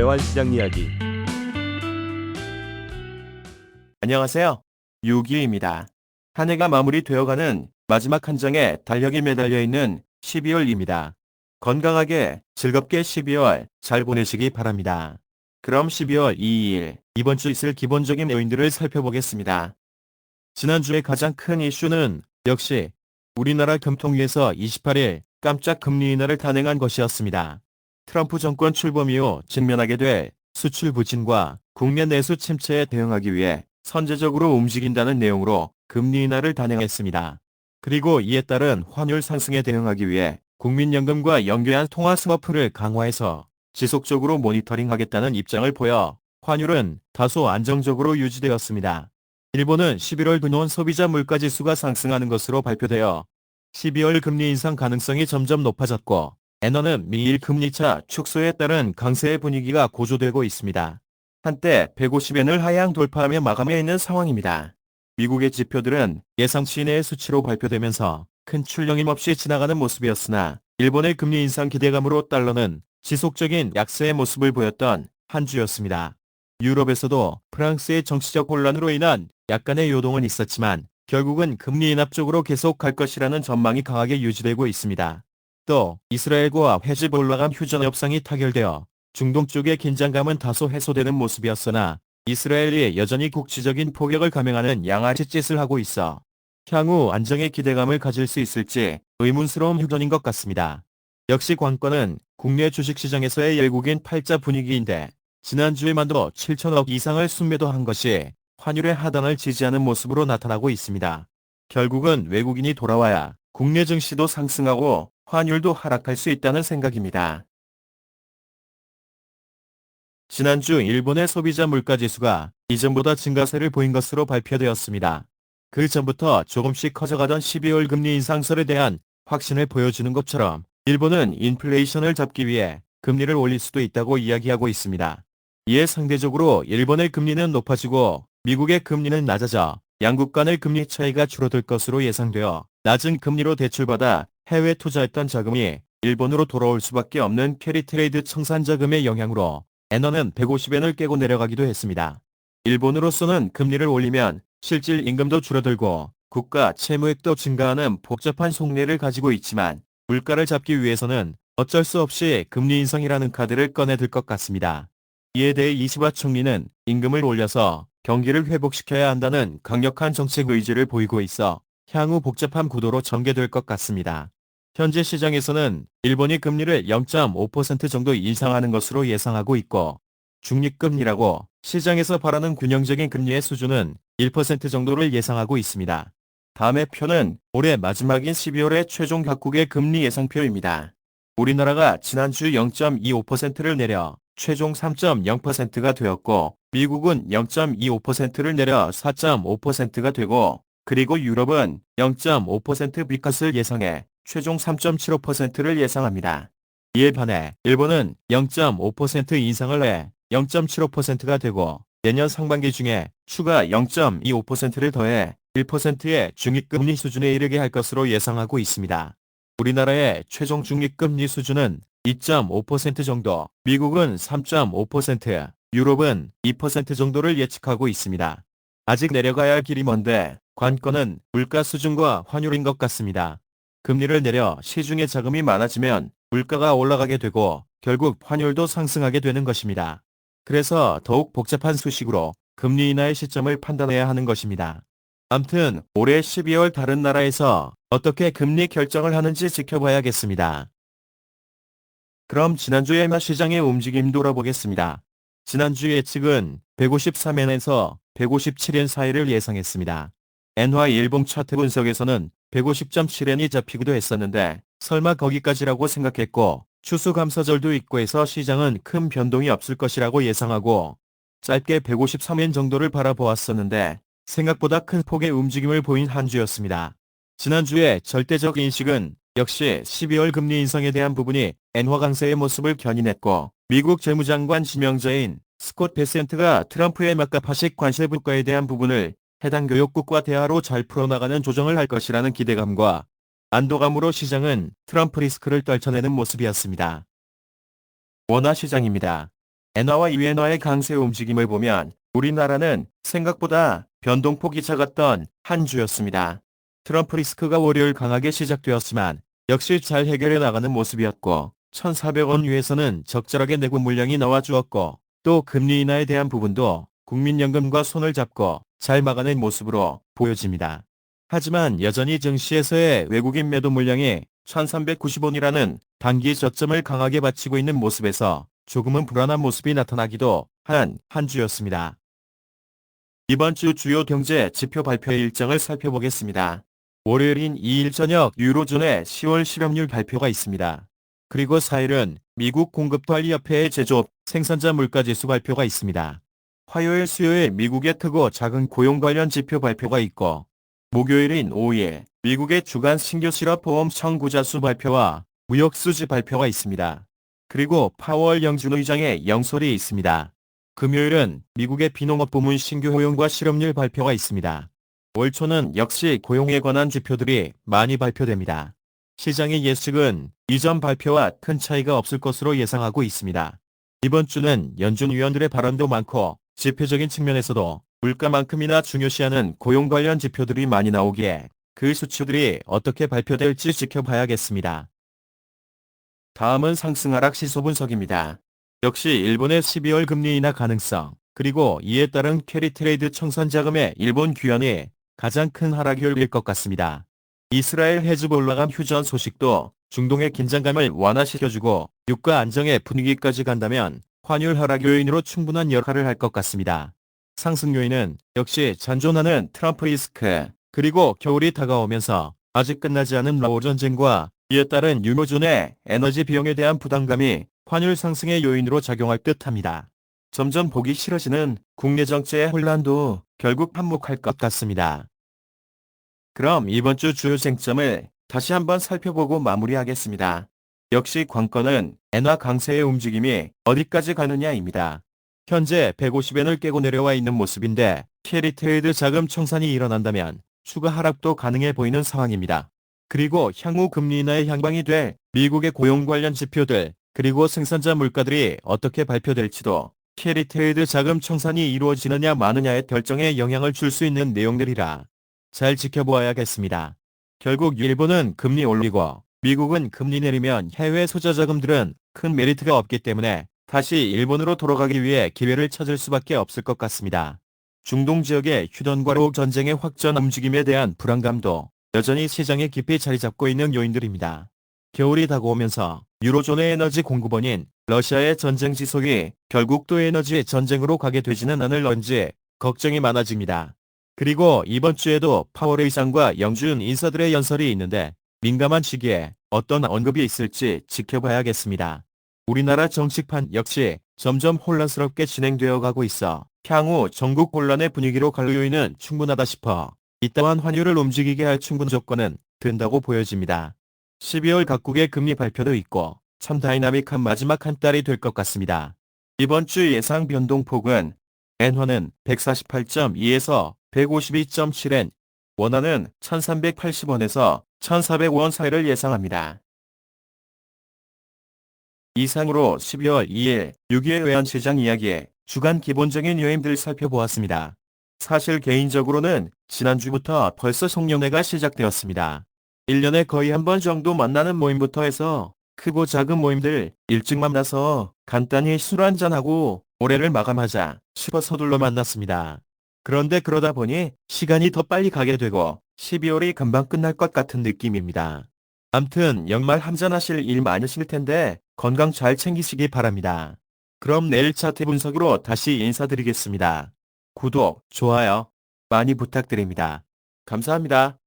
재활 시장 이야기. 안녕하세요. 유기입니다. 한 해가 마무리되어가는 마지막 한 장에 달력이 매달려 있는 12월입니다. 건강하게 즐겁게 12월 잘 보내시기 바랍니다. 그럼 12월 2일 이번 주 있을 기본적인 요인들을 살펴보겠습니다. 지난주에 가장 큰 이슈는 역시 우리나라 금통위에서 28일 깜짝 금리 인하를 단행한 것이었습니다. 트럼프 정권 출범 이후 직면하게 될 수출 부진과 국내 내수 침체에 대응하기 위해 선제적으로 움직인다는 내용으로 금리 인하를 단행했습니다. 그리고 이에 따른 환율 상승에 대응하기 위해 국민연금과 연계한 통화 스워프를 강화해서 지속적으로 모니터링하겠다는 입장을 보여 환율은 다소 안정적으로 유지되었습니다. 일본은 11월 들어온 소비자 물가지수가 상승하는 것으로 발표되어 12월 금리 인상 가능성이 점점 높아졌고 엔화는 미일 금리차 축소에 따른 강세의 분위기가 고조되고 있습니다. 한때 150엔을 하향 돌파하며 마감해 있는 상황입니다. 미국의 지표들은 예상치 이내의 수치로 발표되면서 큰 출렁임 없이 지나가는 모습이었으나 일본의 금리 인상 기대감으로 달러는 지속적인 약세의 모습을 보였던 한 주였습니다. 유럽에서도 프랑스의 정치적 혼란으로 인한 약간의 요동은 있었지만 결국은 금리 인하 쪽으로 계속 갈 것이라는 전망이 강하게 유지되고 있습니다. 또 이스라엘과 헤즈볼라 간 휴전 협상이 타결되어 중동 쪽의 긴장감은 다소 해소되는 모습이었으나 이스라엘이 여전히 국지적인 포격을 감행하는 양아치 짓을 하고 있어 향후 안정의 기대감을 가질 수 있을지 의문스러운 휴전인 것 같습니다. 역시 관건은 국내 주식시장에서의 외국인 팔자 분위기인데 지난주에만도 7천억 이상을 순매도한 것이 환율의 하단을 지지하는 모습으로 나타나고 있습니다. 결국은 외국인이 돌아와야 국내 증시도 상승하고 환율도 하락할 수 있다는 생각입니다. 지난주 일본의 소비자 물가지수가 이전보다 증가세를 보인 것으로 발표되었습니다. 그 전부터 조금씩 커져가던 12월 금리 인상설에 대한 확신을 보여주는 것처럼 일본은 인플레이션을 잡기 위해 금리를 올릴 수도 있다고 이야기하고 있습니다. 이에 상대적으로 일본의 금리는 높아지고 미국의 금리는 낮아져 양국 간의 금리 차이가 줄어들 것으로 예상되어 낮은 금리로 대출받아 해외 투자했던 자금이 일본으로 돌아올 수밖에 없는 캐리 트레이드 청산 자금의 영향으로 엔화는 150엔을 깨고 내려가기도 했습니다. 일본으로서는 금리를 올리면 실질 임금도 줄어들고 국가 채무액도 증가하는 복잡한 속내를 가지고 있지만 물가를 잡기 위해서는 어쩔 수 없이 금리 인상이라는 카드를 꺼내들 것 같습니다. 이에 대해 이시바 총리는 임금을 올려서 경기를 회복시켜야 한다는 강력한 정책 의지를 보이고 있어 향후 복잡한 구도로 전개될 것 같습니다. 현재 시장에서는 일본이 금리를 0.5% 정도 인상하는 것으로 예상하고 있고 중립금리라고 시장에서 바라는 균형적인 금리의 수준은 1% 정도를 예상하고 있습니다. 다음의 표는 올해 마지막인 12월의 최종 각국의 금리 예상표입니다. 우리나라가 지난주 0.25%를 내려 최종 3.0%가 되었고 미국은 0.25%를 내려 4.5%가 되고 그리고 유럽은 0.5% 빅컷을 예상해 최종 3.75%를 예상합니다. 이에 반해 일본은 0.5% 인상을 해 0.75%가 되고 내년 상반기 중에 추가 0.25%를 더해 1%의 중립금리 수준에 이르게 할 것으로 예상하고 있습니다. 우리나라의 최종 중립금리 수준은 2.5% 정도, 미국은 3.5%, 유럽은 2% 정도를 예측하고 있습니다. 아직 내려가야 할 길이 먼데 관건은 물가 수준과 환율인 것 같습니다. 금리를 내려 시중에 자금이 많아지면 물가가 올라가게 되고 결국 환율도 상승하게 되는 것입니다. 그래서 더욱 복잡한 수식으로 금리 인하의 시점을 판단해야 하는 것입니다. 암튼 올해 12월 다른 나라에서 어떻게 금리 결정을 하는지 지켜봐야겠습니다. 그럼 지난주의 엔화 시장의 움직임 돌아보겠습니다. 지난주 예측은 153엔에서 157엔 사이를 예상했습니다. 엔화 일봉 차트 분석에서는 150.7엔이 잡히기도 했었는데 설마 거기까지라고 생각했고 추수감사절도 있고 해서 시장은 큰 변동이 없을 것이라고 예상하고 짧게 153엔 정도를 바라보았었는데 생각보다 큰 폭의 움직임을 보인 한 주였습니다. 지난주의 절대적 인식은 역시 12월 금리 인상에 대한 부분이 엔화 강세의 모습을 견인했고 미국 재무장관 지명자인 스콧 베센트가 트럼프의 막가파식 관세 불가에 대한 부분을 해당 교역국과 대화로 잘 풀어나가는 조정을 할 것이라는 기대감과 안도감으로 시장은 트럼프 리스크를 떨쳐내는 모습이었습니다. 원화 시장입니다. 엔화와 위엔화의 강세 움직임을 보면 우리나라는 생각보다 변동폭이 작았던 한 주였습니다. 트럼프 리스크가 월요일 강하게 시작되었지만 역시 잘 해결해 나가는 모습이었고 1,400원 위에서는 적절하게 내고 물량이 나와주었고 또 금리 인하에 대한 부분도 국민연금과 손을 잡고 잘 막아낸 모습으로 보여집니다. 하지만 여전히 증시에서의 외국인 매도 물량이 1,390원이라는 단기 저점을 강하게 받치고 있는 모습에서 조금은 불안한 모습이 나타나기도 한 주였습니다. 이번 주 주요 경제 지표 발표 일정을 살펴보겠습니다. 월요일인 2일 저녁 유로존의 10월 실업률 발표가 있습니다. 그리고 4일은 미국 공급관리협회의 제조업 생산자 물가지수 발표가 있습니다. 화요일 수요일 미국의 크고 작은 고용 관련 지표 발표가 있고 목요일인 5일 미국의 주간 신규 실업보험 청구자 수 발표와 무역수지 발표가 있습니다. 그리고 파월 영준 의장의 영설이 있습니다. 금요일은 미국의 비농업 부문 신규 고용과 실업률 발표가 있습니다. 올 초는 역시 고용에 관한 지표들이 많이 발표됩니다. 시장의 예측은 이전 발표와 큰 차이가 없을 것으로 예상하고 있습니다. 이번 주는 연준 위원들의 발언도 많고 지표적인 측면에서도 물가만큼이나 중요시하는 고용 관련 지표들이 많이 나오기에 그 수치들이 어떻게 발표될지 지켜봐야겠습니다. 다음은 상승 하락 시소 분석입니다. 역시 일본의 12월 금리 인하 가능성, 그리고 이에 따른 캐리 트레이드 청산 자금의 일본 귀환이 가장 큰 하락 요인일 것 같습니다. 이스라엘 헤즈볼라 간 휴전 소식도 중동의 긴장감을 완화시켜주고 유가 안정의 분위기까지 간다면 환율 하락 요인으로 충분한 역할을 할 것 같습니다. 상승 요인은 역시 잔존하는 트럼프 리스크, 그리고 겨울이 다가오면서 아직 끝나지 않은 라오 전쟁과 이에 따른 유로존의 에너지 비용에 대한 부담감이 환율 상승의 요인으로 작용할 듯합니다. 점점 보기 싫어지는 국내 정치의 혼란도 결국 한몫할 것 같습니다. 그럼 이번 주 주요 쟁점을 다시 한번 살펴보고 마무리하겠습니다. 역시 관건은 엔화 강세의 움직임이 어디까지 가느냐입니다. 현재 150엔을 깨고 내려와 있는 모습인데 캐리 트레이드 자금 청산이 일어난다면 추가 하락도 가능해 보이는 상황입니다. 그리고 향후 금리 인하의 향방이 될 미국의 고용 관련 지표들, 그리고 생산자 물가들이 어떻게 발표될지도 캐리 트레이드 자금 청산이 이루어지느냐 마느냐의 결정에 영향을 줄 수 있는 내용들이라 잘 지켜보아야겠습니다. 결국 일본은 금리 올리고 미국은 금리 내리면 해외 소자 자금들은 큰 메리트가 없기 때문에 다시 일본으로 돌아가기 위해 기회를 찾을 수밖에 없을 것 같습니다. 중동 지역의 휴전과 로 전쟁의 확전 움직임에 대한 불안감도 여전히 시장에 깊이 자리 잡고 있는 요인들입니다. 겨울이 다가오면서 유로존의 에너지 공급원인 러시아의 전쟁 지속이 결국 또 에너지 전쟁으로 가게 되지는 않을런지 걱정이 많아집니다. 그리고 이번 주에도 파월 의장과 영준 인사들의 연설이 있는데 민감한 시기에 어떤 언급이 있을지 지켜봐야겠습니다. 우리나라 정치판 역시 점점 혼란스럽게 진행되어 가고 있어 향후 전국 혼란의 분위기로 갈 요인은 충분하다 싶어 이따만 환율을 움직이게 할 충분 조건은 된다고 보여집니다. 12월 각국의 금리 발표도 있고 참 다이나믹한 마지막 한 달이 될 것 같습니다. 이번 주 예상 변동폭은 엔화는 148.2에서 152.7엔, 원화는 1380원에서 1400원 사이를 예상합니다. 이상으로 12월 2일 6.25 외환시장 이야기의 주간 기본적인 요인들 살펴보았습니다. 사실 개인적으로는 지난주부터 벌써 송년회가 시작되었습니다. 1년에 거의 한 번 정도 만나는 모임부터 해서 크고 작은 모임들 일찍 만나서 간단히 술 한잔하고 올해를 마감하자 싶어 서둘러 만났습니다. 그런데 그러다 보니 시간이 더 빨리 가게 되고 12월이 금방 끝날 것 같은 느낌입니다. 암튼 연말 한잔하실 일 많으실 텐데 건강 잘 챙기시기 바랍니다. 그럼 내일 차트 분석으로 다시 인사드리겠습니다. 구독, 좋아요 많이 부탁드립니다. 감사합니다.